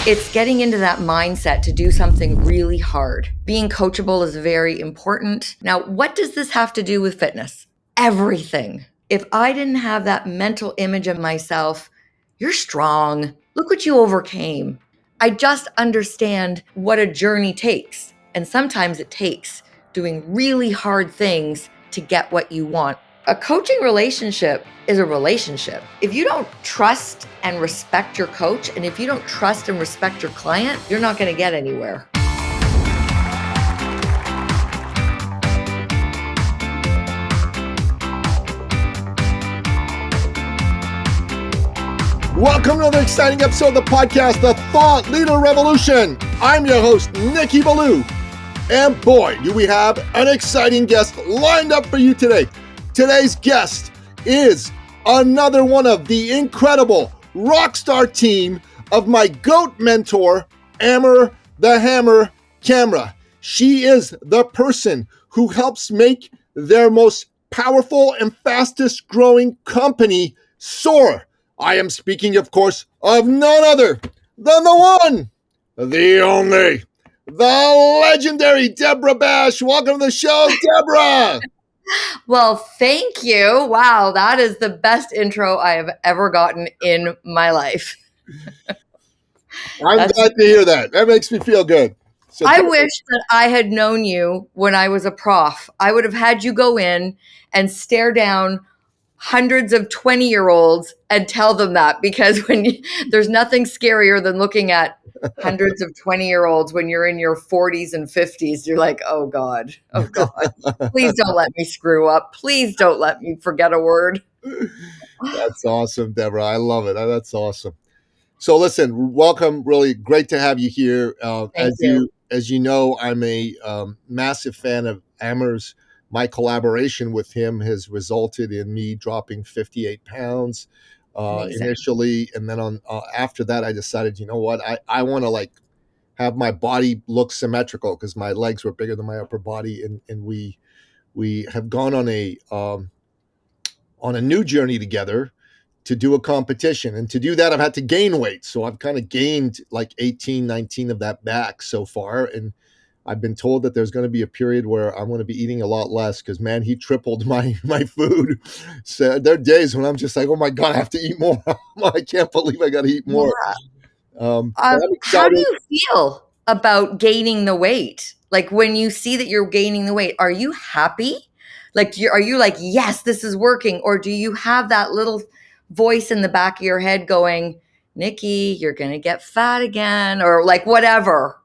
It's getting into that mindset to do something really hard. Being coachable is very important. Now, what does this have to do with fitness? Everything. If I didn't have that mental image of myself, you're strong. Look what you overcame. I just understand what a journey takes. And sometimes it takes doing really hard things to get what you want. A coaching relationship is a relationship. If you don't trust and respect your coach, and if you don't trust and respect your client, you're not going to get anywhere. Welcome to another exciting episode of the podcast, The Thought Leader Revolution. I'm your host, Nikki Ballou. And boy, do we have an exciting guest lined up for you today. Today's guest is another one of the incredible rock star team of my GOAT mentor, Amber the Hammer Camera. She is the person who helps make their most powerful and fastest growing company soar. I am speaking, of course, of none other than the one, the only, the legendary Debra Basch. Welcome to the show, Debra. Well, thank you. Wow, that is the best intro I have ever gotten in my life. I'm glad to hear that. That makes me feel good. So I wish that I had known you when I was a prof. I would have had you go in and stare down hundreds of 20-year-olds and tell them that, because there's nothing scarier than looking at hundreds of 20-year-olds when you're in your 40s and 50s. You're like, oh God, please don't let me screw up. Please don't let me forget a word. That's awesome, Debra. I love it. That's awesome. So listen, welcome. Really great to have you here. Thank you. As you know, I'm a massive fan of Amber's. My collaboration with him has resulted in me dropping 58 pounds initially. And then after that, I decided, you know what, I want to have my body look symmetrical because my legs were bigger than my upper body. And we have gone on a new journey together to do a competition. And to do that, I've had to gain weight. So I've kind of gained like 18, 19 of that back so far. And I've been told that there's going to be a period where I'm going to be eating a lot less because, man, he tripled my food. So there are days when I'm just like, oh, my God, I have to eat more. I can't believe I got to eat more. Yeah. How do you feel about gaining the weight? Like when you see that you're gaining the weight, are you happy? Like, are you like, yes, this is working? Or do you have that little voice in the back of your head going, Nikki, you're going to get fat again, or like whatever?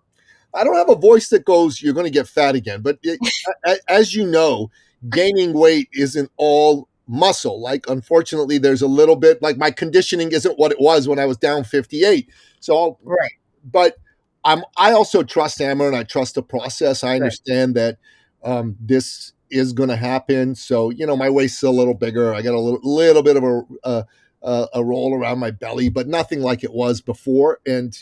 I don't have a voice that goes, you're going to get fat again. But as you know, gaining weight isn't all muscle. Like, unfortunately, there's a little bit, like my conditioning isn't what it was when I was down 58. So, right. But I also trust Amber and I trust the process. I understand that this is going to happen. So, you know, my waist's a little bigger. I got a little bit of a roll around my belly, but nothing like it was before. And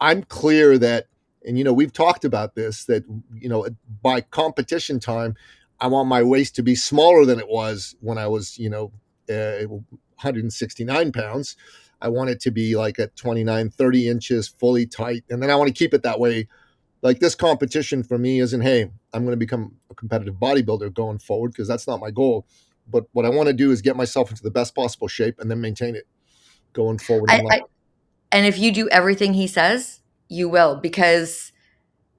I'm clear that, and, you know, we've talked about this, that, you know, by competition time, I want my waist to be smaller than it was when I was, 169 pounds. I want it to be like at 29, 30 inches, fully tight. And then I want to keep it that way. Like, this competition for me isn't, hey, I'm going to become a competitive bodybuilder going forward, because that's not my goal. But what I want to do is get myself into the best possible shape and then maintain it going forward. And if you do everything he says, you will, because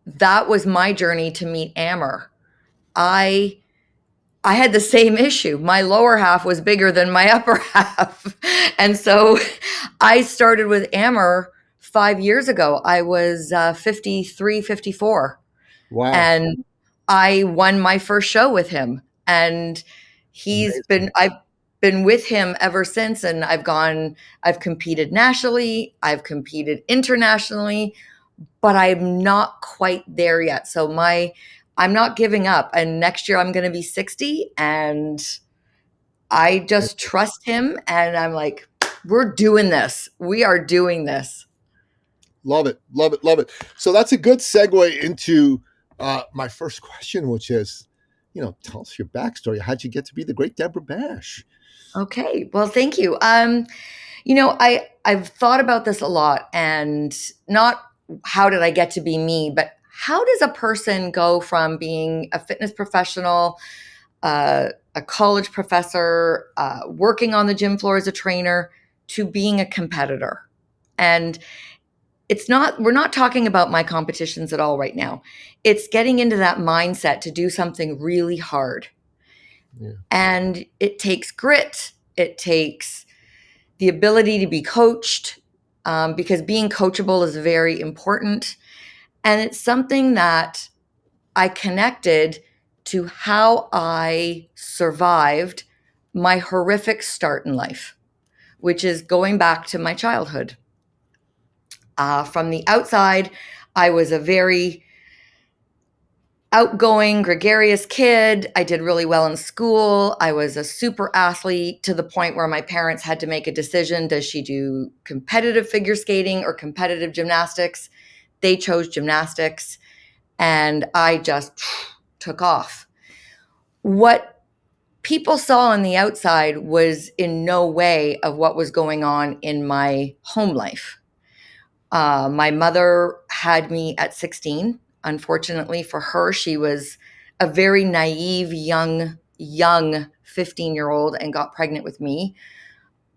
that was my journey to meet Amber. I had the same issue. My lower half was bigger than my upper half. And so I started with Amber 5 years ago. I was 53, 54. Wow. And I won my first show with him. And I've been with him ever since. And I've competed nationally, I've competed internationally, but I'm not quite there yet. So I'm not giving up. And next year I'm going to be 60, and I just trust him. And I'm like, we're doing this. We are doing this. Love it. Love it. Love it. So that's a good segue into my first question, which is, tell us your backstory. How'd you get to be the great Debra Basch? Okay. Well, thank you. I've thought about this a lot, and not how did I get to be me, but how does a person go from being a fitness professional, a college professor, working on the gym floor as a trainer, to being a competitor? And we're not talking about my competitions at all right now. It's getting into that mindset to do something really hard. Yeah. And it takes grit. It takes the ability to be coached, because being coachable is very important. And it's something that I connected to how I survived my horrific start in life, which is going back to my childhood. From the outside, I was a very outgoing, gregarious kid. I did really well in school. I was a super athlete to the point where my parents had to make a decision. Does she do competitive figure skating or competitive gymnastics? They chose gymnastics, and I just took off. What people saw on the outside was in no way of what was going on in my home life. My mother had me at 16. Unfortunately for her, she was a very naive, young 15-year-old and got pregnant with me.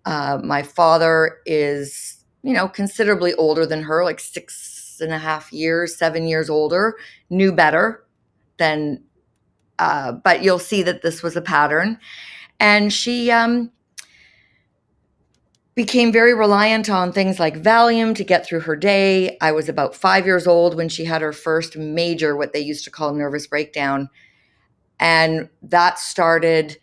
My father is, considerably older than her, like 6.5 years, 7 years older, knew better than, but you'll see that this was a pattern. And she became very reliant on things like Valium to get through her day. I was about 5 years old when she had her first major, what they used to call nervous breakdown. And that started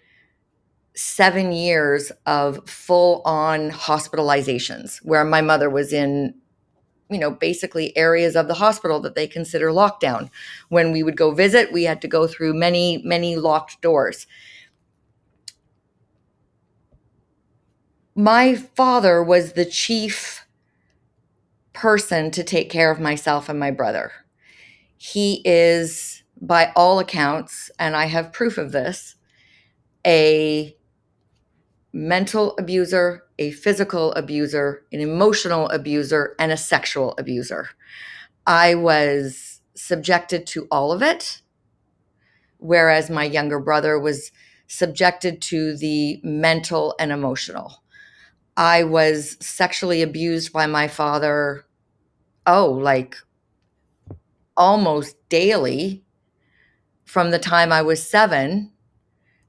7 years of full-on hospitalizations where my mother was in, basically areas of the hospital that they consider lockdown. When we would go visit, we had to go through many, many locked doors. My father was the chief person to take care of myself and my brother. He is, by all accounts, and I have proof of this, a mental abuser, a physical abuser, an emotional abuser, and a sexual abuser. I was subjected to all of it, whereas my younger brother was subjected to the mental and emotional. I was sexually abused by my father, like almost daily from the time I was 7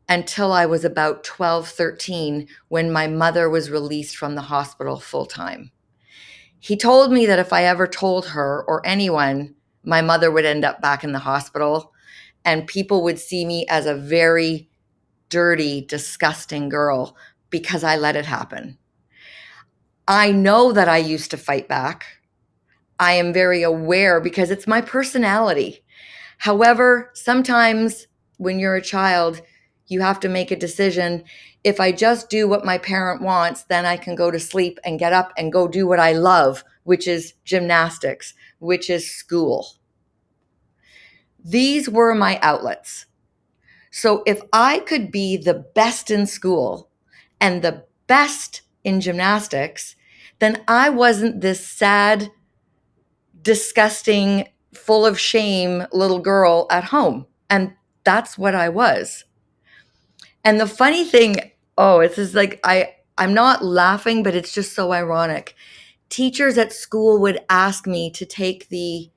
until I was about 12, 13, when my mother was released from the hospital full time. He told me that if I ever told her or anyone, my mother would end up back in the hospital and people would see me as a very dirty, disgusting girl because I let it happen. I know that I used to fight back. I am very aware because it's my personality. However, sometimes when you're a child, you have to make a decision. If I just do what my parent wants, then I can go to sleep and get up and go do what I love, which is gymnastics, which is school. These were my outlets. So if I could be the best in school and the best in gymnastics, then I wasn't this sad, disgusting, full of shame little girl at home. And that's what I was. And the funny thing, it's just like I'm not laughing, but it's just so ironic. Teachers at school would ask me to take the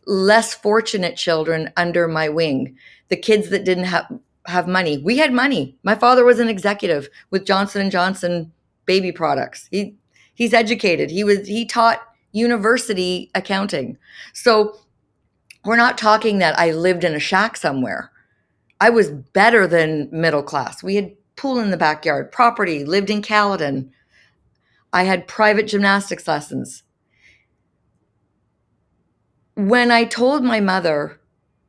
less fortunate children under my wing, the kids that didn't have money. We had money. My father was an executive with Johnson & Johnson baby products. He's educated. He taught university accounting. So we're not talking that I lived in a shack somewhere. I was better than middle class. We had pool in the backyard, property, lived in Caledon. I had private gymnastics lessons. When I told my mother,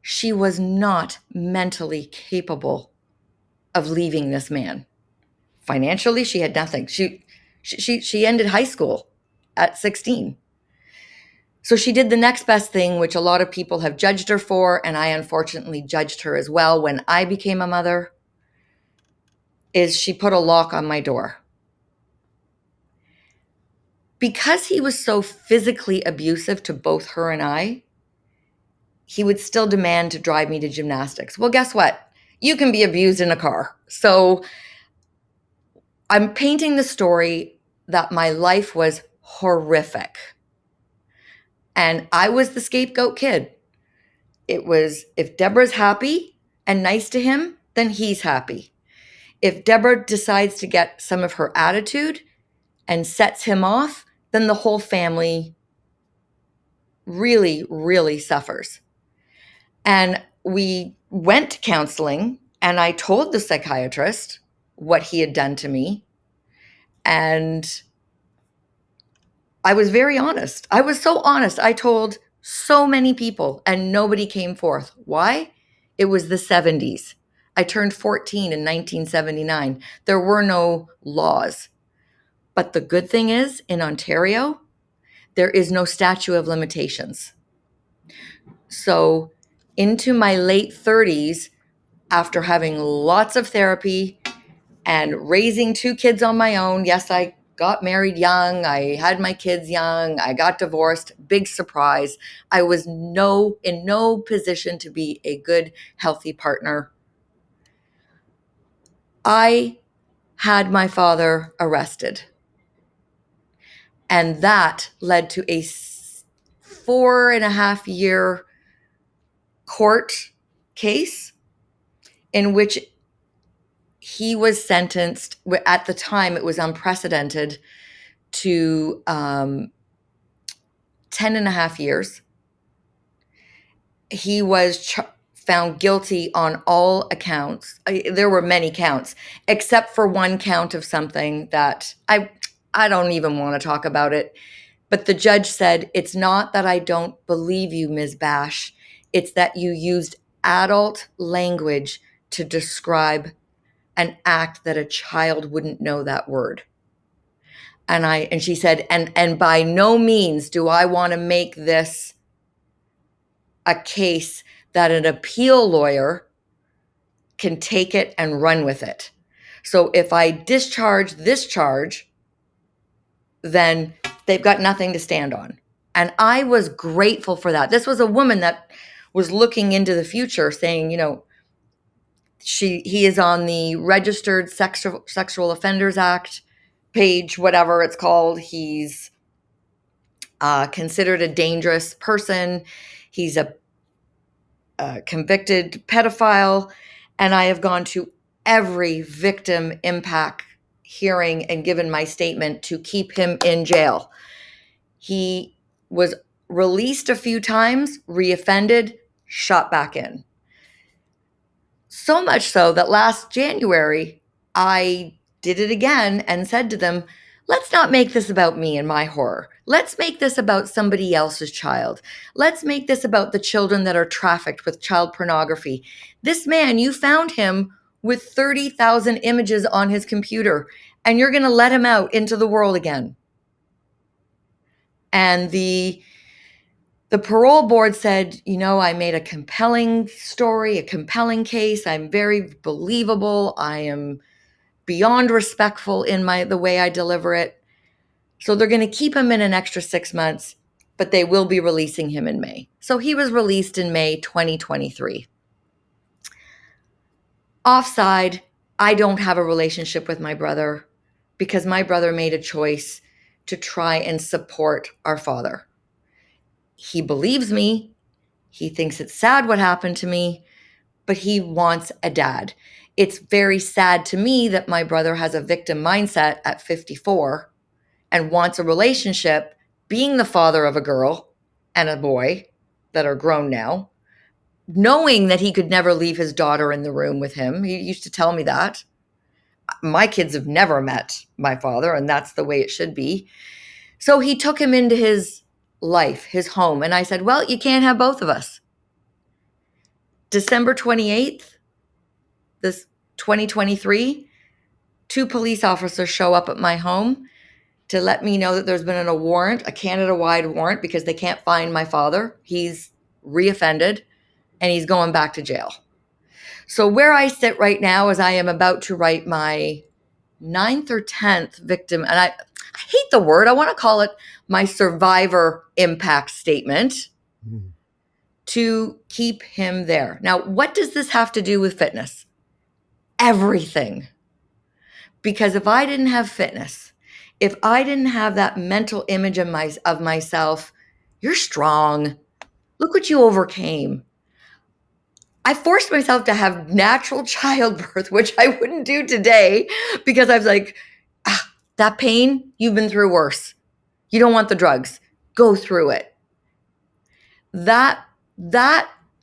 she was not mentally capable of leaving this man. Financially, she had nothing. She ended high school at 16. So she did the next best thing, which a lot of people have judged her for, and I unfortunately judged her as well when I became a mother, is she put a lock on my door. Because he was so physically abusive to both her and I, he would still demand to drive me to gymnastics. Well, guess what? You can be abused in a car. So I'm painting the story that my life was horrific. And I was the scapegoat kid. It was, if Debra's happy and nice to him, then he's happy. If Debra decides to get some of her attitude and sets him off, then the whole family really, really suffers. And we went to counseling, and I told the psychiatrist what he had done to me. And I was very honest. I was so honest. I told so many people, and nobody came forth. Why? It was the 70s. I turned 14 in 1979. There were no laws. But the good thing is, in Ontario, there is no statute of limitations. So, into my late 30s, after having lots of therapy and raising 2 kids on my own, yes, I got married young, I had my kids young, I got divorced, big surprise. I was in no position to be a good, healthy partner. I had my father arrested. And that led to a 4.5-year court case in which he was sentenced. At the time, it was unprecedented, to 10.5 years. He was found guilty on all accounts. There were many counts, except for one count of something that I don't even want to talk about it. But the judge said, it's not that I don't believe you, Ms. Basch. It's that you used adult language to describe an act that a child wouldn't know that word. And she said, and by no means do I want to make this a case that an appeal lawyer can take it and run with it. So if I discharge this charge, then they've got nothing to stand on. And I was grateful for that. This was a woman that was looking into the future, saying, he is on the Registered Sexual Offenders Act page, whatever it's called. He's considered a dangerous person. He's a convicted pedophile. And I have gone to every victim impact hearing and given my statement to keep him in jail. He was released a few times, reoffended, shot back in. So much so that last January, I did it again and said to them, let's not make this about me and my horror. Let's make this about somebody else's child. Let's make this about the children that are trafficked with child pornography. This man, you found him with 30,000 images on his computer, and you're going to let him out into the world again. And the parole board said, I made a compelling story, a compelling case. I'm very believable. I am beyond respectful in the way I deliver it. So they're going to keep him in an extra 6 months, but they will be releasing him in May. So he was released in May 2023. Offside, I don't have a relationship with my brother because my brother made a choice to try and support our father. He believes me. He thinks it's sad what happened to me, but he wants a dad. It's very sad to me that my brother has a victim mindset at 54 and wants a relationship, being the father of a girl and a boy that are grown now, knowing that he could never leave his daughter in the room with him. He used to tell me that. My kids have never met my father, and that's the way it should be. So he took him into his life, his home. And I said, well, you can't have both of us. December 28th, this 2023, 2 police officers show up at my home to let me know that there's been a warrant, a Canada-wide warrant, because they can't find my father. He's reoffended, and he's going back to jail. So where I sit right now is I am about to write my 9th or 10th victim, and I hate the word. I want to call it my survivor impact statement to keep him there. Now, what does this have to do with fitness? Everything. Because if I didn't have fitness, if I didn't have that mental image of myself, you're strong. Look what you overcame. I forced myself to have natural childbirth, which I wouldn't do today because I was like, that pain, you've been through worse. You don't want the drugs. Go through it. That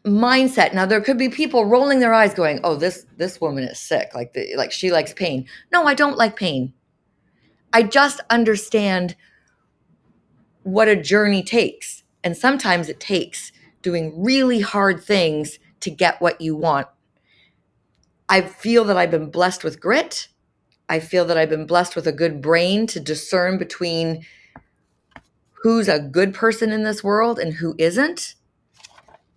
mindset. Now there could be people rolling their eyes going, "Oh, this woman is sick. Like she likes pain." No, I don't like pain. I just understand what a journey takes. And sometimes it takes doing really hard things to get what you want. I feel that I've been blessed with grit. I feel that I've been blessed with a good brain to discern between who's a good person in this world and who isn't.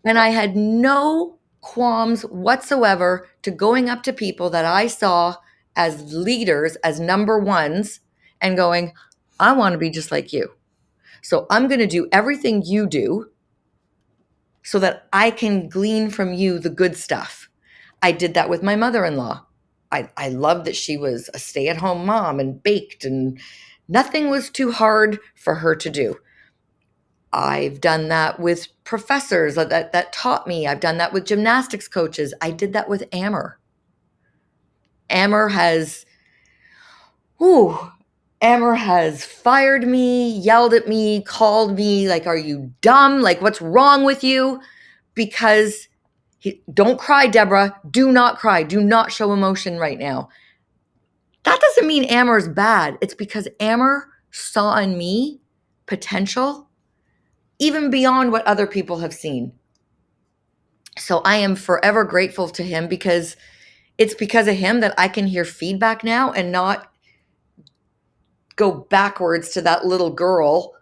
And I had no qualms whatsoever to going up to people that I saw as leaders, as number ones, and going, I want to be just like you. So I'm going to do everything you do so that I can glean from you the good stuff. I did that with my mother-in-law. I loved that she was a stay-at-home mom and baked, and nothing was too hard for her to do. I've done that with professors that taught me. I've done that with gymnastics coaches. I did that with Amber. Amber has, whew, Amber has fired me, yelled at me, called me, like, are you dumb? Like, what's wrong with you? Because don't cry, Debra. Do not cry. Do not show emotion right now. That doesn't mean Amber's bad. It's because Amber saw in me potential even beyond what other people have seen. So I am forever grateful to him because it's because of him that I can hear feedback now and not go backwards to that little girl,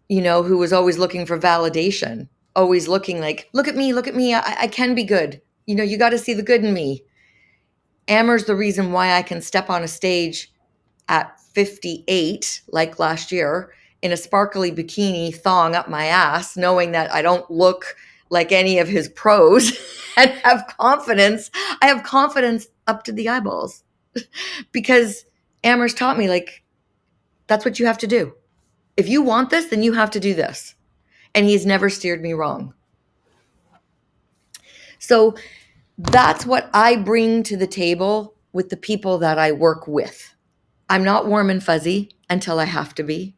who was always looking for validation, always looking like, look at me, I can be good. You got to see the good in me. Amber's the reason why I can step on a stage at 58, like last year, in a sparkly bikini thong up my ass, knowing that I don't look like any of his pros and have confidence. I have confidence up to the eyeballs because Amber's taught me, like, that's what you have to do. If you want this, then you have to do this. And he's never steered me wrong. So that's what I bring to the table with the people that I work with. I'm not warm and fuzzy until I have to be.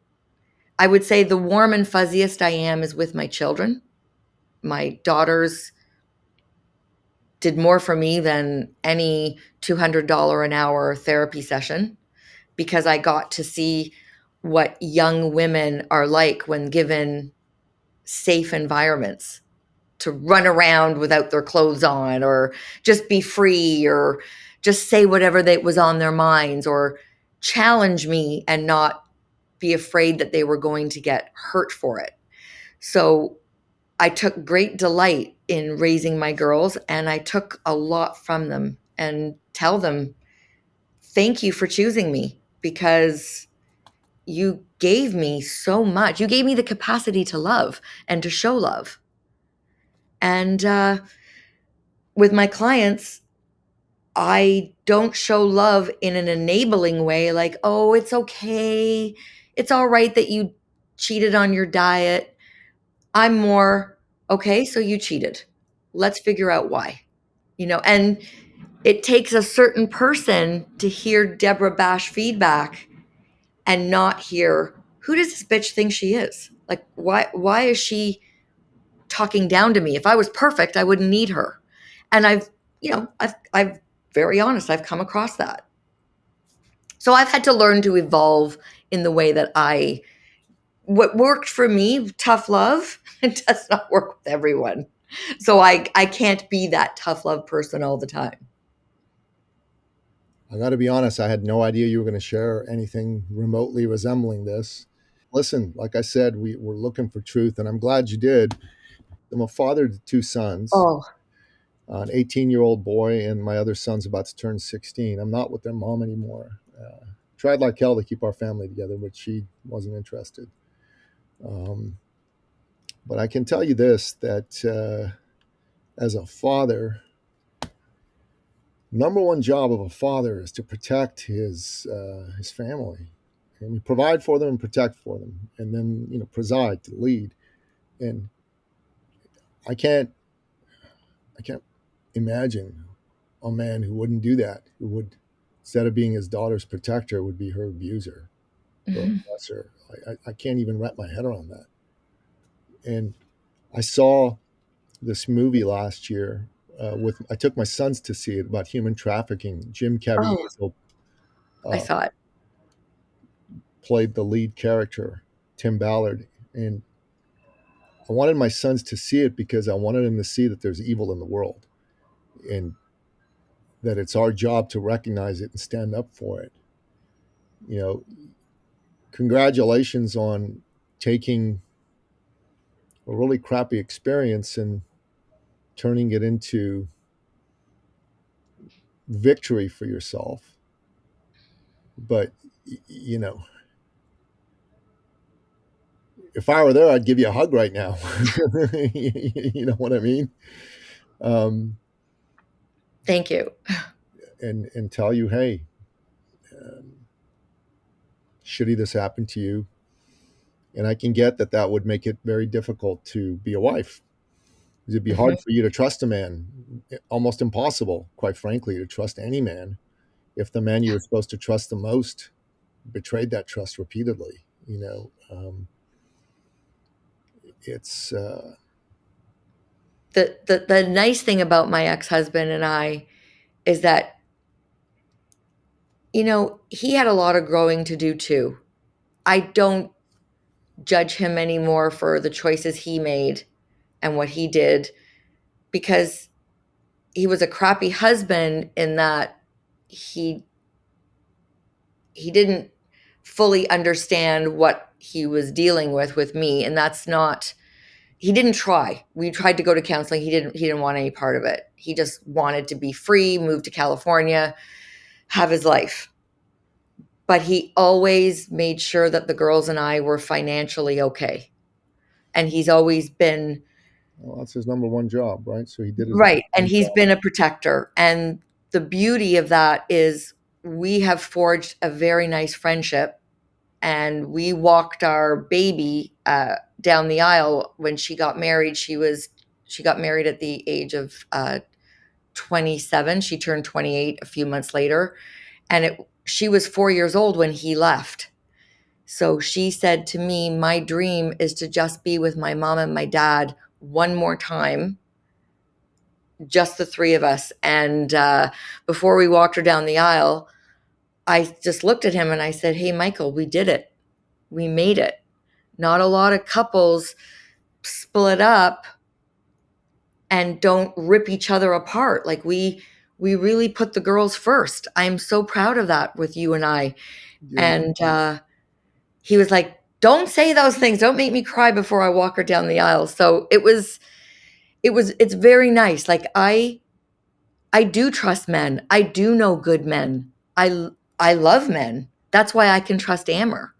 I would say the warm and fuzziest I am is with my children. My daughters did more for me than any $200 an hour therapy session because I got to see what young women are like when given safe environments to run around without their clothes on, or just be free, or just say whatever that was on their minds, or challenge me and not be afraid that they were going to get hurt for it. So I took great delight in raising my girls, and I took a lot from them and tell them, thank you for choosing me because you gave me so much. You gave me the capacity to love and to show love. And with my clients, I don't show love in an enabling way, like, oh, it's okay. It's all right that you cheated on your diet. I'm more, okay, so you cheated. Let's figure out why. And it takes a certain person to hear Debra Basch feedback and not hear, who does this bitch think she is? Like, why is she talking down to me? If I was perfect, I wouldn't need her. And I've very honest, I've come across that. So I've had to learn to evolve in the way that what worked for me, tough love, it does not work with everyone. So I can't be that tough love person all the time. I got to be honest, I had no idea you were going to share anything remotely resembling this. Listen, like I said, we were looking for truth, and I'm glad you did. I'm a father to two sons, Oh, an 18-year-old boy, and my other son's about to turn 16. I'm not with their mom anymore. tried like hell to keep our family together, but she wasn't interested. But I can tell you this, that as a father, number one job of a father is to protect his family, and you provide for them and protect for them, and then preside, to lead. And I can't I can't imagine a man who wouldn't do that, who would, instead of being his daughter's protector, would be her abuser or oppressor. I can't even wrap my head around that. And I saw this movie last year. I took my sons to see it, about human trafficking. Jim Oh, Caviezel I uh, saw it. played the lead character, Tim Ballard, and I wanted my sons to see it because I wanted them to see that there's evil in the world, and that it's our job to recognize it and stand up for it. You know, congratulations on taking a really crappy experience and turning it into victory for yourself. But, you know, if I were there, I'd give you a hug right now. You know what I mean? Um, Thank you. and tell you, hey, um, shitty this happened to you. And I can get that would make it very difficult to be a wife. It'd be hard Mhm. for you to trust a man, almost impossible, quite frankly, to trust any man if the man you were supposed to trust the most betrayed that trust repeatedly. It's The nice thing about my ex-husband and I is that, he had a lot of growing to do too. I don't judge him anymore for the choices he made and what he did, because he was a crappy husband in that he he didn't fully understand what he was dealing with me, and that's not, he didn't try. We tried to go to counseling. He didn't want any part of it. He just wanted to be free, move to California, have his life. But he always made sure that the girls and I were financially okay. And he's always been well, that's his number one job, right? So he did his number right. And one he's job. been a protector. And the beauty of that is we have forged a very nice friendship. And we walked our baby down the aisle when she got married. She got married at the age of 27. She turned 28 a few months later, and she was 4 years old when he left. So she said to me, "My dream is to just be with my mom and my dad one more time, just the three of us." And before we walked her down the aisle, I just looked at him and I said, "Hey, Michael, we did it. We made it." Not a lot of couples split up and don't rip each other apart. Like we really put the girls first. I'm so proud of that with you and I. Yeah, And he was like, "Don't say those things. Don't make me cry before I walk her down the aisle." So it's very nice. Like I do trust men. I do know good men. I love men. That's why I can trust Amber,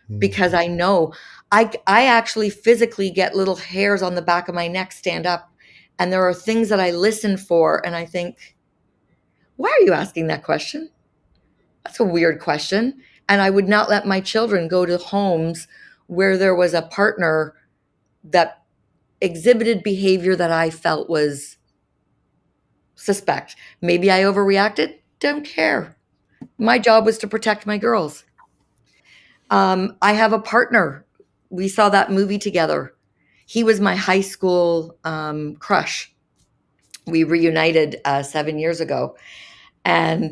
mm, because I know I actually physically get little hairs on the back of my neck stand up, and there are things that I listen for and I think, "Why are you asking that question? That's a weird question." And I would not let my children go to homes where there was a partner that exhibited behavior that I felt was suspect. Maybe I overreacted. Don't care. My job was to protect my girls. I have a partner. We saw that movie together. He was my high school crush. We reunited 7 years ago. And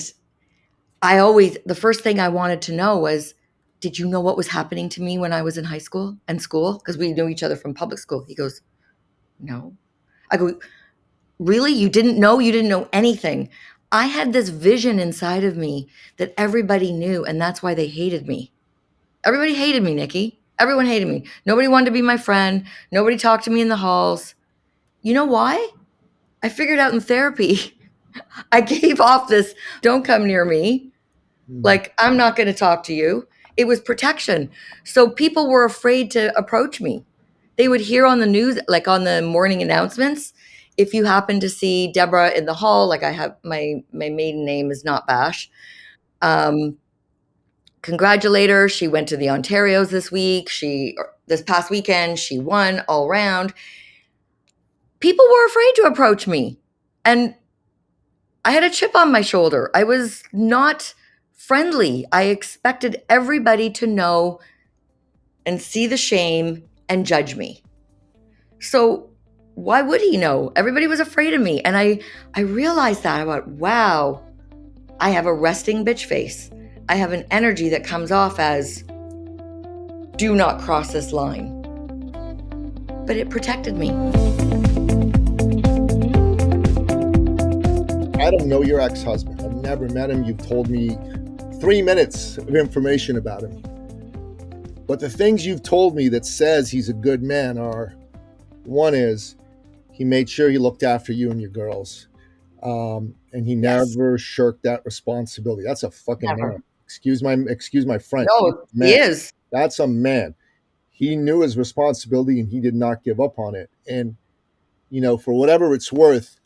the first thing I wanted to know was, "Did you know what was happening to me when I was in high school and school?" Because we knew each other from public school. He goes, "No." I go, "Really? You didn't know? You didn't know anything?" I had this vision inside of me that everybody knew, and that's why they hated me. Everybody hated me, Nikki. Everyone hated me. Nobody wanted to be my friend. Nobody talked to me in the halls. You know why? I figured out in therapy. I gave off this, "Don't come near me." Mm. Like, I'm not going to talk to you. It was protection. So people were afraid to approach me. They would hear on the news, like on the morning announcements, if you happen to see Debra in the hall, like I have my maiden name is not Basch. Um, Congratulate her. She went to the Ontarios this week. This past weekend, she won all round. People were afraid to approach me. And I had a chip on my shoulder. I was not friendly. I expected everybody to know and see the shame and judge me. So why would he know? Everybody was afraid of me. And I realized that. I went, wow, I have a resting bitch face. I have an energy that comes off as, do not cross this line. But it protected me. I don't know your ex-husband. I've never met him. You've told me 3 minutes of information about him. But the things you've told me that says he's a good man are, one is he made sure he looked after you and your girls. And he Yes. never shirked that responsibility. That's a fucking Never. man. Excuse my French. No, he Man, is. that's a man. He knew his responsibility and he did not give up on it. And for whatever it's worth,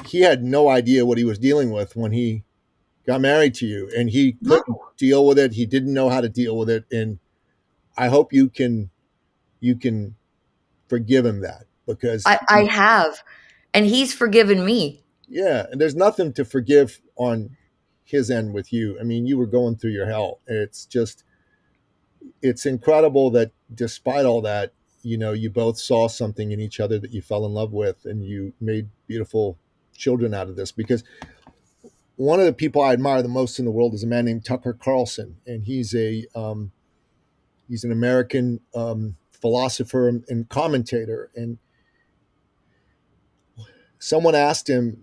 he had no idea what he was dealing with when he got married to you, and he No. couldn't deal with it. He didn't know how to deal with it, and I hope you can forgive him that, because I have. And he's forgiven me. yeah, and there's nothing to forgive on his end with you. I mean, you were going through your hell. It's incredible that despite all that, you both saw something in each other that you fell in love with, and you made beautiful children out of this. Because one of the people I admire the most in the world is a man named Tucker Carlson, and he's an American philosopher and commentator. And someone asked him,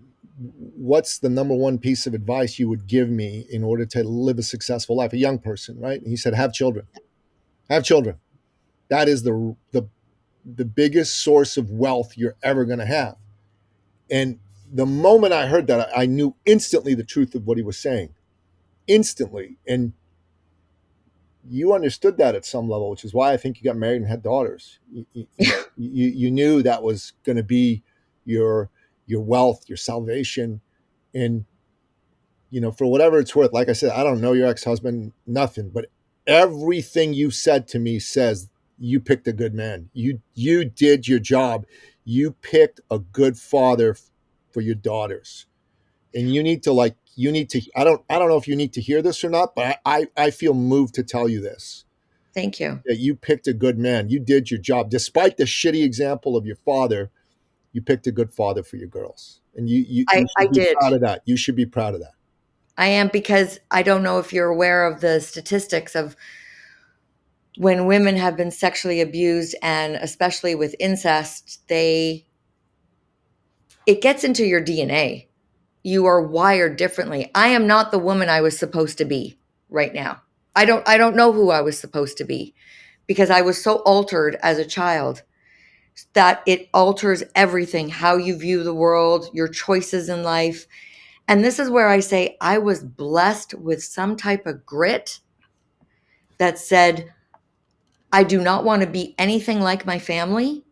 "What's the number one piece of advice you would give me in order to live a successful life?" A young person, right? And he said, "Have children. Have children. That is the biggest source of wealth you're ever going to have." And the moment I heard that, I knew instantly the truth of what he was saying, instantly. And you understood that at some level, which is why I think you got married and had daughters. You knew that was going to be your wealth, your salvation. And for whatever it's worth, like I said, I don't know your ex-husband, nothing, but everything you said to me says you picked a good man. You did your job. You picked a good father for your daughters. And you need to I don't know if you need to hear this or not, but I feel moved to tell you this, Thank you. that you picked a good man. You did your job. Despite the shitty example of your father, you picked a good father for your girls. And you I should be did. proud of that. You should be proud of that. I am, because I don't know if you're aware of the statistics of when women have been sexually abused, and especially with incest, it gets into your DNA. You are wired differently. I am not the woman I was supposed to be right now. I don't know who I was supposed to be, because I was so altered as a child that it alters everything, how you view the world, your choices in life. And this is where I say I was blessed with some type of grit that said, I do not want to be anything like my family.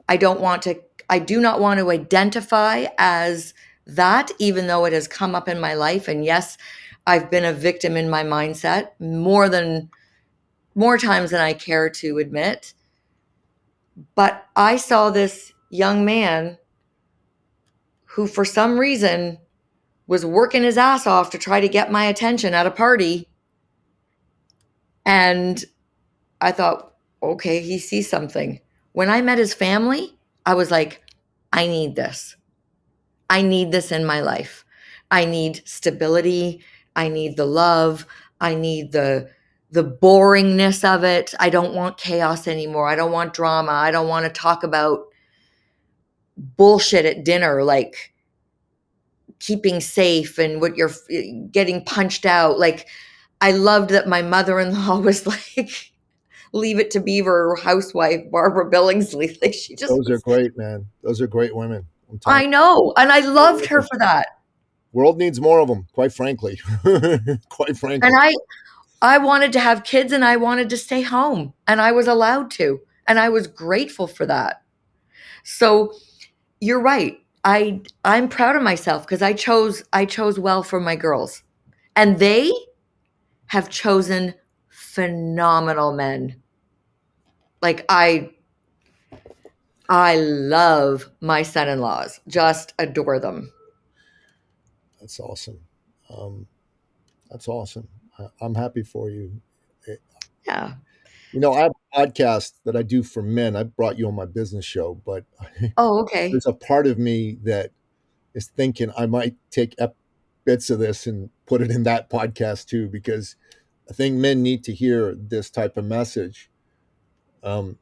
I don't want to, I do not want to identify as that, even though it has come up in my life. And yes, I've been a victim in my mindset more times than I care to admit. But I saw this young man who, for some reason, was working his ass off to try to get my attention at a party. And I thought, okay, he sees something. When I met his family, I was like, I need this. I need this in my life. I need stability. I need the love. I need the boringness of it. I don't want chaos anymore. I don't want drama. I don't want to talk about bullshit at dinner, like keeping safe and what you're getting punched out. Like, I loved that my mother-in-law was like, leave it to Beaver housewife Barbara Billingsley. Like, she just Those are was, great, man. Those are great women. I'm telling I know. And I loved her you. for that. World needs more of them, quite frankly. Quite frankly. And I wanted to have kids and I wanted to stay home and I was allowed to. And I was grateful for that. So you're right. I'm proud of myself because I chose well for my girls. And they have chosen phenomenal men. Like I love my son-in-laws. Just adore them. That's awesome. Um, that's awesome. I'm happy for you. Yeah. I have a podcast that I do for men. I brought you on my business show, but Oh, okay. there's a part of me that is thinking I might take bits of this and put it in that podcast too, because I think men need to hear this type of message. Um,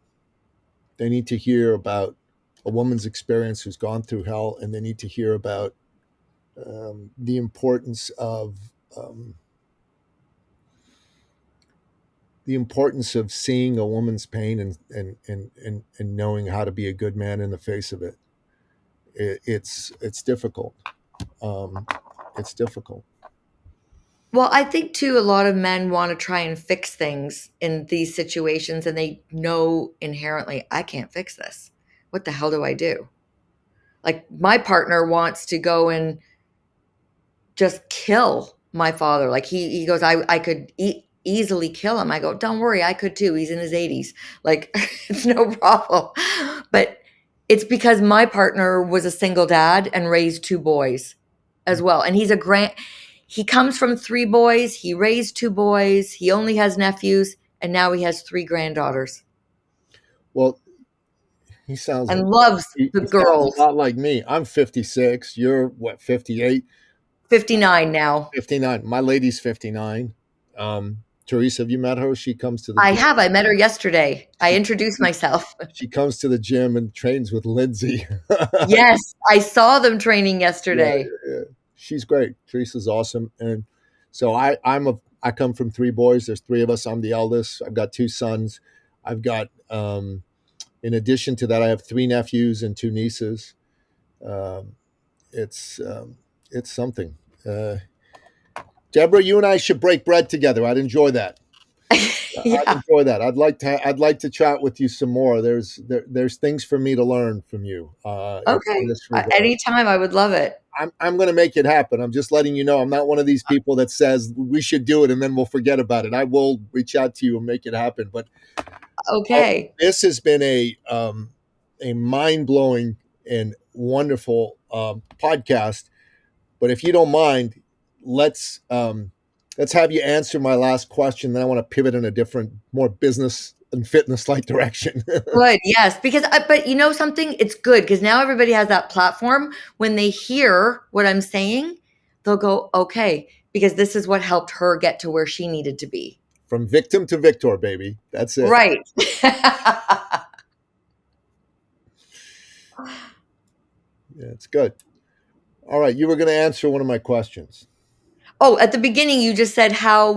they need to hear about a woman's experience who's gone through hell, and they need to hear about the importance of um, seeing a woman's pain and knowing how to be a good man in the face of it. It's difficult. Um, it's difficult. Well, I think too, a lot of men want to try and fix things in these situations, and they know inherently, I can't fix this. What the hell do I do? Like, my partner wants to go and just kill my father. Like, he goes, I could easily kill him. I go, don't worry, I could too. He's in his 80s. Like, it's no problem. But it's because my partner was a single dad and raised two boys as well. And he comes from three boys. He raised two boys. He only has nephews. And now he has three granddaughters Well, he sounds and loves the he sounds a girls. lot like me. I'm 56. You're what, 58? 59 now. 59. My lady's 59. Teresa, have you met her? She comes to the I gym. have. I met her yesterday. I She, introduced myself. she comes to the gym and trains with Lindsay. Yes, I saw them training Yeah, yesterday. yeah. She's great. Teresa's awesome. And so I come from three boys. There's three of us. I'm the eldest. I've got two sons. I've got in addition to that, I have three nephews and two nieces. Um, it's it's something. Deborah, you and I should break bread together. I'd enjoy that. I'd Yeah. enjoy that. I'd like to chat with you some more. There's things for me to learn from you in Okay. this regard. Anytime, I would love it. I'm going to make it happen. I'm just letting you know. I'm not one of these people that says we should do it and then we'll forget about it. I will reach out to you and make it happen. But Okay. this has been a mind blowing and wonderful podcast. But if you don't mind, let's um, let's have you answer my last question. Then I want to pivot in a different, more business and fitness like direction. Good. Yes. Because, but you know something? It's good because now everybody has that platform. When they hear what I'm saying, they'll go, okay, because this is what helped her get to where she needed to be. From victim to victor, baby. That's it. Right. Yeah, it's good. All right, you were going to answer one of my questions. Oh, at the beginning, you just said, how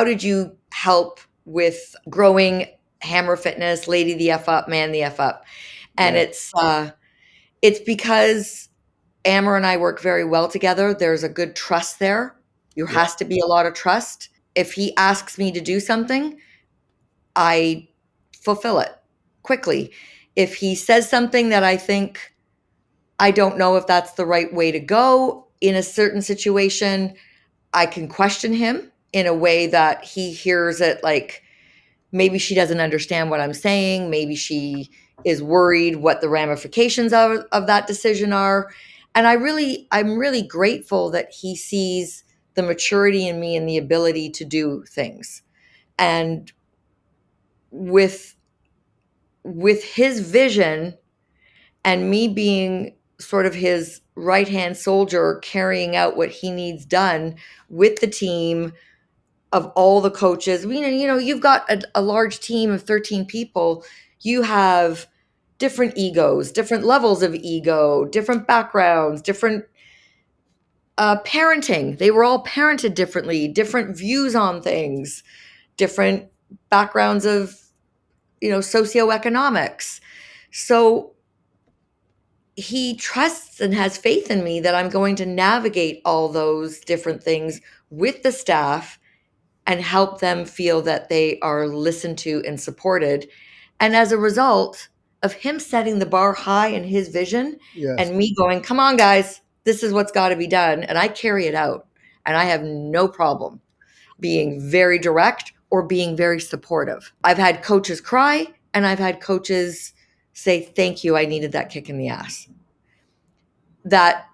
did you help with growing Hammer Fitness, Lady the F Up, Man the F Up? And Yeah, it's because Amber and I work very well together. There's a good trust there. There yeah, has to be a lot of trust. If he asks me to do something, I fulfill it quickly. If he says something that I think I don't know if that's the right way to go in a certain situation, I can question him in a way that he hears it like maybe she doesn't understand what I'm saying. Maybe she is worried what the ramifications of that decision are. And I'm really grateful that he sees the maturity in me and the ability to do things. And with his vision and me being sort of his right hand soldier carrying out what he needs done with the team of all the coaches. You've got a large team of 13 people. You have different egos, different levels of ego, different backgrounds, different parenting. They were all parented differently, different views on things, different backgrounds of, socioeconomics. So he trusts and has faith in me that I'm going to navigate all those different things with the staff and help them feel that they are listened to and supported. And as a result of him setting the bar high in his vision Yes. and me going, come on, guys, this is what's got to be done. And I carry it out. And I have no problem being very direct or being very supportive. I've had coaches cry and I've had coaches say, thank you, I needed that kick in the ass. That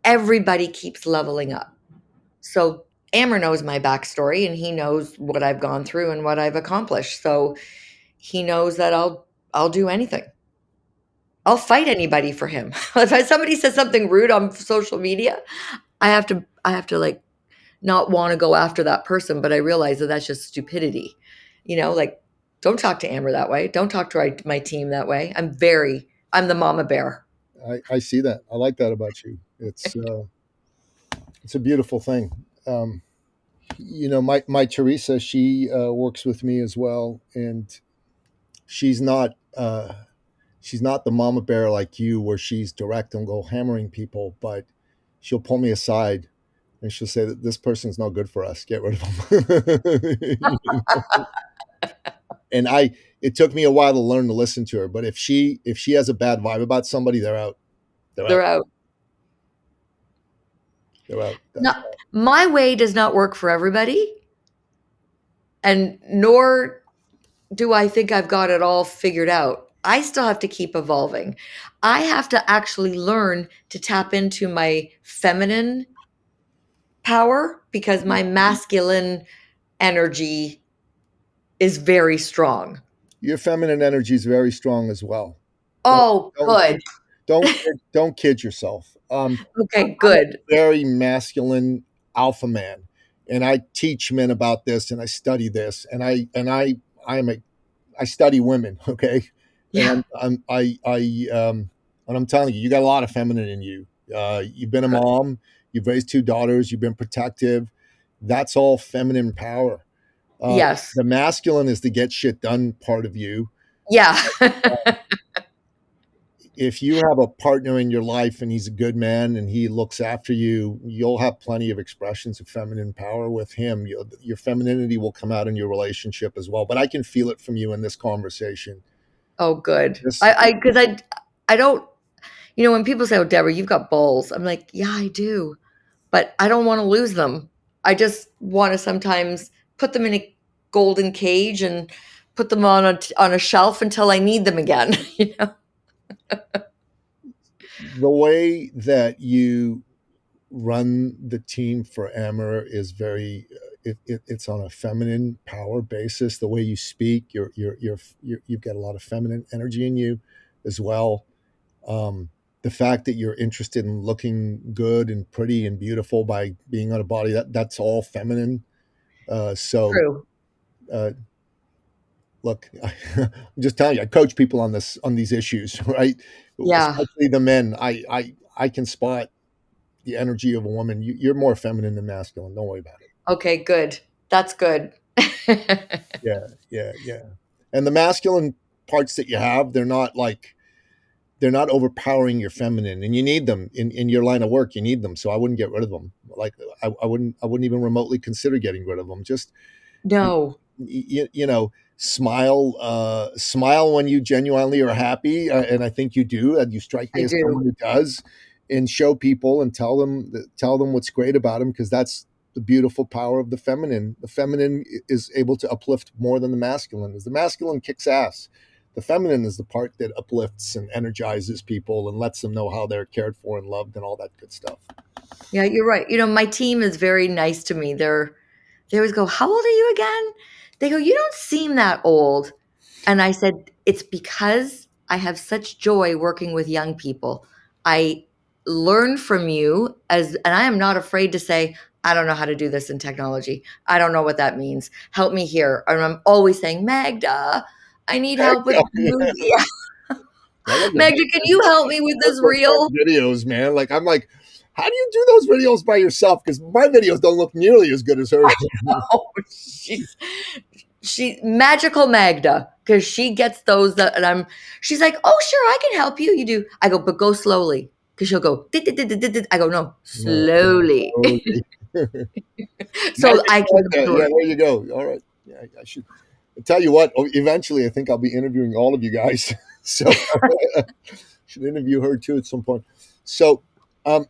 everybody keeps leveling up. So Amber knows my backstory and he knows what I've gone through and what I've accomplished. So he knows that I'll do anything. I'll fight anybody for him. If somebody says something rude on social media, I have to like not want to go after that person, but I realize that that's just stupidity. Like don't talk to Amber that way. Don't talk to my team that way. I'm the mama bear. I see that. I like that about you. It's a beautiful thing. My Teresa, she works with me as well, and she's not she's not the mama bear like you, where she's direct and go hammering people, but she'll pull me aside and she'll say that this person's not good for us. Get rid of them. And it took me a while to learn to listen to her. But if she has a bad vibe about somebody, they're out. They're They're out. out. They're out. No, my way does not work for everybody, and nor do I think I've got it all figured out. I still have to keep evolving. I have to actually learn to tap into my feminine power because my masculine energy is very strong. Your feminine energy is very strong as well. Don't Oh, don't good. don't kid yourself. Okay, I'm a good. very masculine alpha man, and I teach men about this, and I study this, and I study women. Okay, Yeah, and I'm telling you, you got a lot of feminine in you. You've been a good. mom, you've raised two daughters, you've been protective. That's all feminine power. Yes. The masculine is the get shit done part of you. Yeah. If you have a partner in your life and he's a good man and he looks after you, you'll have plenty of expressions of feminine power with him. Your femininity will come out in your relationship as well. But I can feel it from you in this conversation. Oh, good. This, I don't, when people say, "Oh, Deborah, you've got balls," I'm like, "Yeah, I do." But I don't want to lose them. I just want to sometimes put them in a golden cage and put them on a shelf until I need them again. the way that you run the team for Amber is it's on a feminine power basis. The way you speak, you've got a lot of feminine energy in you as well. The fact that you're interested in looking good and pretty and beautiful by being on a body that's all feminine. So True. uh, look, I'm just telling you, I coach people on these issues, right? Yeah. Especially the men. I can spot the energy of a woman. You're more feminine than masculine. Don't worry about it. Okay, good. That's good. Yeah. And the masculine parts that you have, they're not overpowering your feminine, and you need them in your line of work. You need them, so I wouldn't get rid of them. Like I wouldn't even remotely consider getting rid of them. Just No, smile when you genuinely are happy, and I think you do, and you strike me I as do. someone who does, and show people and tell them what's great about them, because that's the beautiful power of the feminine. The feminine is able to uplift more than the masculine. As the masculine kicks ass, the feminine is the part that uplifts and energizes people and lets them know how they're cared for and loved and all that good stuff. Yeah, you're right. My team is very nice to me. They always go, "How old are you again?" They go, "You don't seem that old." And I said, "It's because I have such joy working with young people. I learn from you and I am not afraid to say, I don't know how to do this in technology. I don't know what that means. Help me here." And I'm always saying, "Magda, I need help with movie." I love your Magda, can you help me with this reel? videos, man. Like I'm like, how do you do those videos by yourself? Because my videos don't look nearly as good as hers. Oh, jeez. She magical Magda, because she gets those that, and she's like, oh sure, I can help you. You do. I go, but go slowly, because she'll go. "Dit, dit, dit, dit, dit, dit." I go, no, No. slowly, Okay. so Magic I can Martha. Yeah, absorb. there you go. All right. Yeah, I should tell you what. Eventually, I think I'll be interviewing all of you guys. So should interview her too at some point. So, um,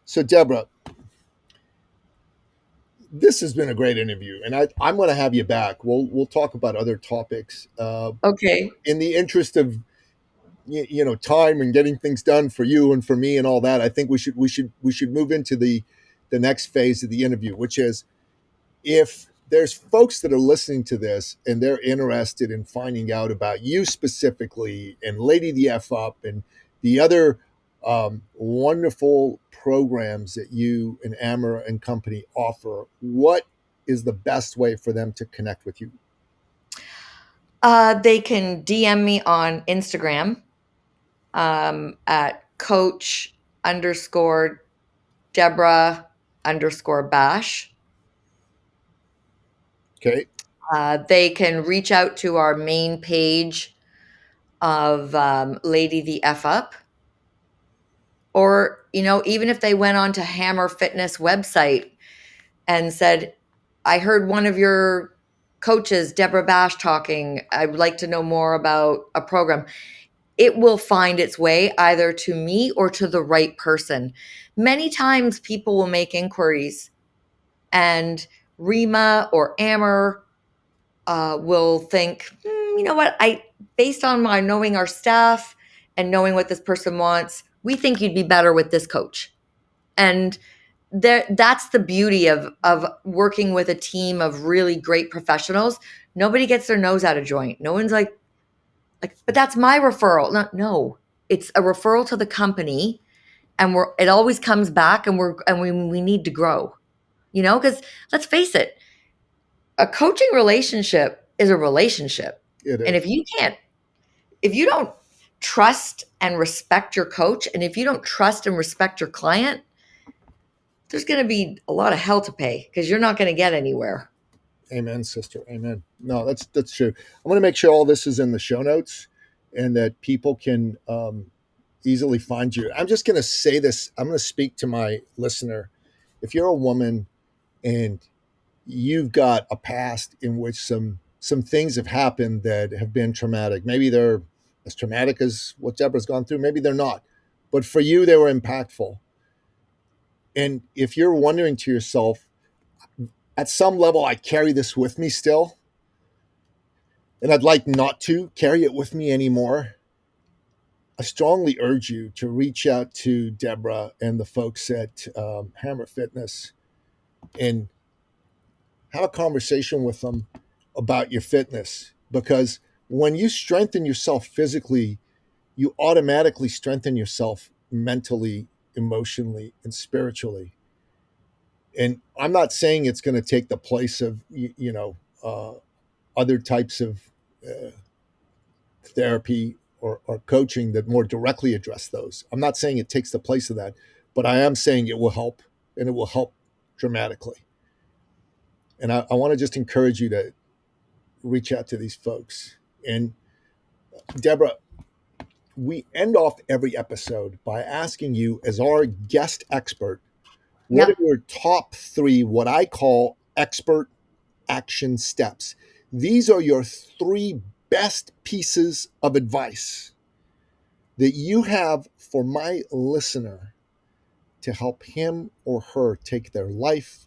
so Deborah, this has been a great interview, and I'm going to have you back. We'll talk about other topics. Okay. In the interest of time and getting things done for you and for me and all that, I think we should move into the next phase of the interview, which is, if there's folks that are listening to this and they're interested in finding out about you specifically and Lady the F Up and the other wonderful programs that you and Amber and company offer, what is the best way for them to connect with you? They can DM me on Instagram, at coach underscore Debra underscore Basch. Okay. They can reach out to our main page of Lady the F Up. Or, even if they went on to Hammer Fitness website and said, I heard one of your coaches, Debra Basch, talking. I would like to know more about a program. It will find its way either to me or to the right person. Many times people will make inquiries, and Rima or Amber will think, you know what, based on my knowing our staff and knowing what this person wants, we think you'd be better with this coach. And that's the beauty of working with a team of really great professionals. Nobody gets their nose out of joint. No one's like, but that's my referral. No, it's a referral to the company, and it always comes back, and we need to grow. Because let's face it, a coaching relationship is a relationship. It And is. if you don't trust and respect your coach, and if you don't trust and respect your client, there's going to be a lot of hell to pay, because you're not going to get anywhere. Amen, sister. Amen. No, that's true. I'm going to make sure all this is in the show notes and that people can easily find you. I'm just going to say this. I'm going to speak to my listener. If you're a woman and you've got a past in which some things have happened that have been traumatic, maybe they're as traumatic as what Deborah's gone through, maybe they're not, but for you they were impactful. And if you're wondering to yourself, at some level, I carry this with me still, and I'd like not to carry it with me anymore, I strongly urge you to reach out to Debra and the folks at Hammer Fitness and have a conversation with them about your fitness. Because when you strengthen yourself physically, you automatically strengthen yourself mentally, emotionally, and spiritually. And I'm not saying it's going to take the place of, other types of uh, therapy or coaching that more directly address those. I'm not saying it takes the place of that, but I am saying it will help, and it will help dramatically. And I want to just encourage you to reach out to these folks. And Debra, we end off every episode by asking you, as our guest expert, what are Yep. your top three, what I call expert action steps? These are your three best pieces of advice that you have for my listener to help him or her take their life,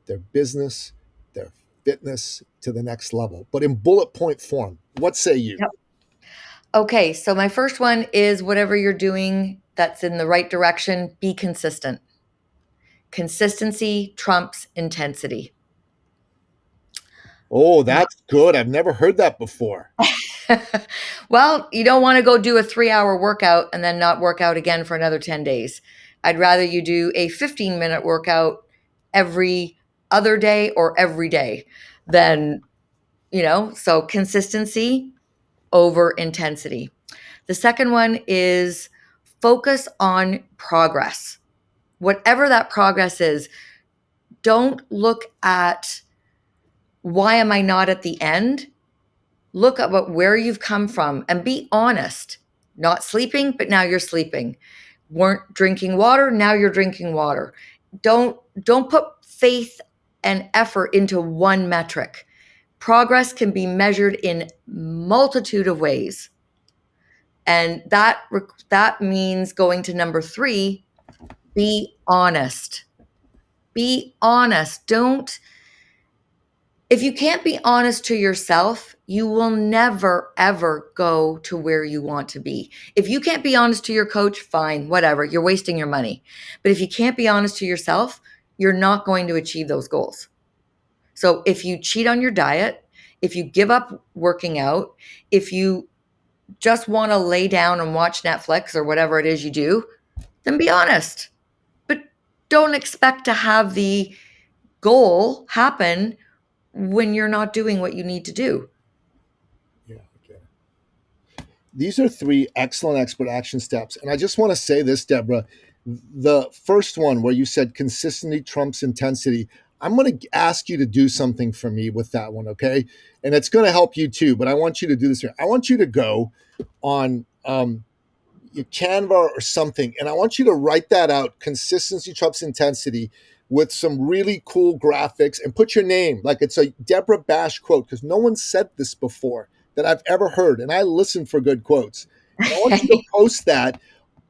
their business, their fitness to the next level, but in bullet point form. What say you? Yep. Okay, so my first one is, whatever you're doing that's in the right direction, be consistent. Consistency trumps intensity. Oh, that's good. I've never heard that before. Well, you don't want to go do a 3-hour workout and then not work out again for another 10 days. I'd rather you do a 15-minute workout every other day or every day than, so consistency over intensity. The second one is focus on progress. Whatever that progress is, don't look at Why am I not at the end? Look at where you've come from and be honest. Not sleeping, but now you're sleeping. Weren't drinking water, now you're drinking water. Don't put faith and effort into one metric. Progress can be measured in multitude of ways. And that means going to number 3, be honest. Be honest. If you can't be honest to yourself, you will never, ever go to where you want to be. If you can't be honest to your coach, fine, whatever, you're wasting your money. But if you can't be honest to yourself, you're not going to achieve those goals. So if you cheat on your diet, if you give up working out, if you just want to lay down and watch Netflix or whatever it is you do, then be honest. But don't expect to have the goal happen when you're not doing what you need to do. Yeah, okay. These are 3 excellent expert action steps. And I just want to say this, Debra. The first one where you said consistency trumps intensity, I'm going to ask you to do something for me with that one, okay? And it's going to help you too, but I want you to do this here. I want you to go on your Canva or something, and I want you to write that out, consistency trumps intensity, with some really cool graphics, and put your name, like it's a Debra Basch quote, because no one said this before that I've ever heard, and I listen for good quotes. And I want you to post that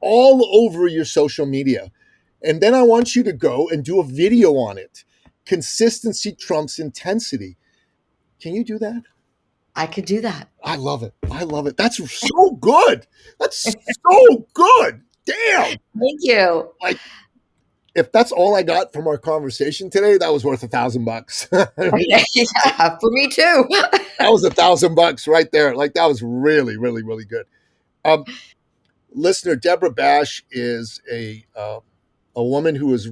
all over your social media. And then I want you to go and do a video on it. Consistency trumps intensity. Can you do that? I could do that. I love it. I love it. That's so good. That's so good. Damn. Thank you. Like, if that's all I got from our conversation today, that was worth $1,000. I mean, yeah, for me too. that was $1,000 right there. Like, that was really, really, really good. Listener, Debra Basch is a woman who has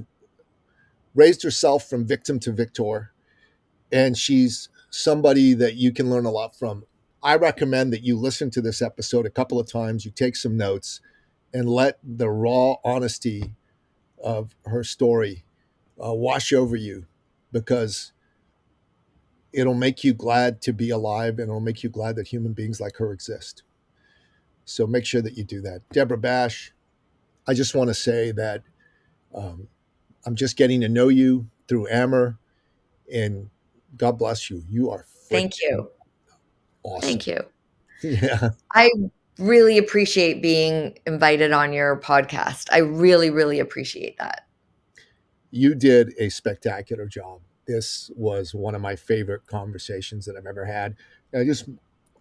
raised herself from victim to victor, and she's somebody that you can learn a lot from. I recommend that you listen to this episode a couple of times, you take some notes, and let the raw honesty of her story wash over you, because it'll make you glad to be alive, and it'll make you glad that human beings like her exist. So make sure that you do that. Debra Basch, I just want to say that I'm just getting to know you through Amber, and God bless you. You are Thank you. Awesome. Thank you. Yeah. I really appreciate being invited on your podcast. I really, really appreciate that. You did a spectacular job. This was one of my favorite conversations that I've ever had. I just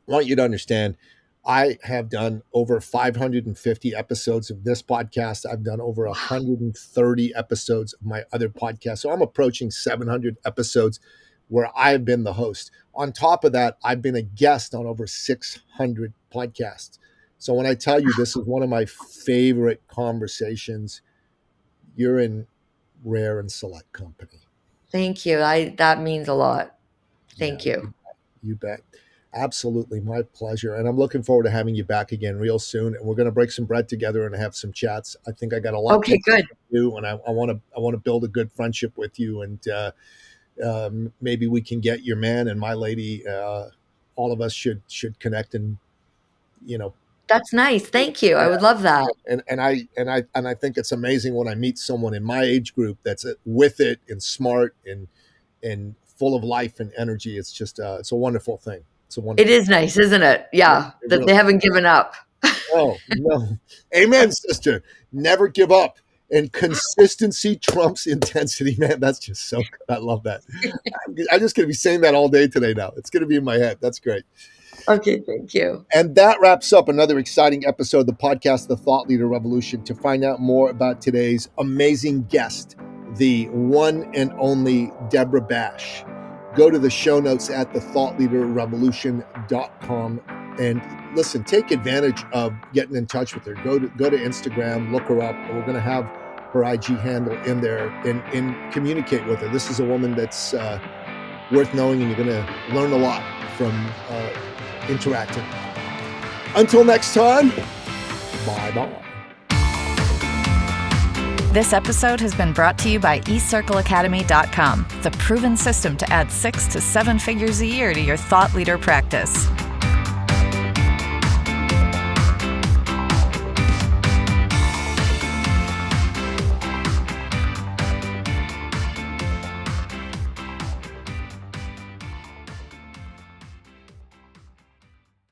want you to understand, I have done over 550 episodes of this podcast. I've done over 130 episodes of my other podcast. So I'm approaching 700 episodes where I've been the host. On top of that, I've been a guest on over 600 podcasts. So when I tell you this is one of my favorite conversations, you're in rare and select company. Thank you. That means a lot. Thank you. You bet. Absolutely. My pleasure. And I'm looking forward to having you back again real soon. And we're going to break some bread together and have some chats. I think I got a lot to do, and I want to build a good friendship with you. And maybe we can get your man and my lady. All of us should connect, and that's nice. Thank you. I would love that. And I think it's amazing when I meet someone in my age group that's with it and smart and full of life and energy. It's just it's a wonderful thing. It is nice, isn't it? Yeah, that really, they haven't given up. Oh, no. Amen, sister. Never give up. And consistency trumps intensity, man. That's just so good. I love that. I'm just going to be saying that all day today now. It's going to be in my head. That's great. Okay, thank you. And that wraps up another exciting episode of the podcast, The Thought Leader Revolution. To find out more about today's amazing guest, the one and only Debra Basch, go to the show notes at thethoughtleaderrevolution.com. And listen, take advantage of getting in touch with her. Go to Instagram, look her up. We're going to have her IG handle in there and communicate with her. This is a woman that's worth knowing, and you're going to learn a lot from interacting. Until next time, bye-bye. This episode has been brought to you by eCircleAcademy.com, the proven system to add 6 to 7 figures a year to your thought leader practice.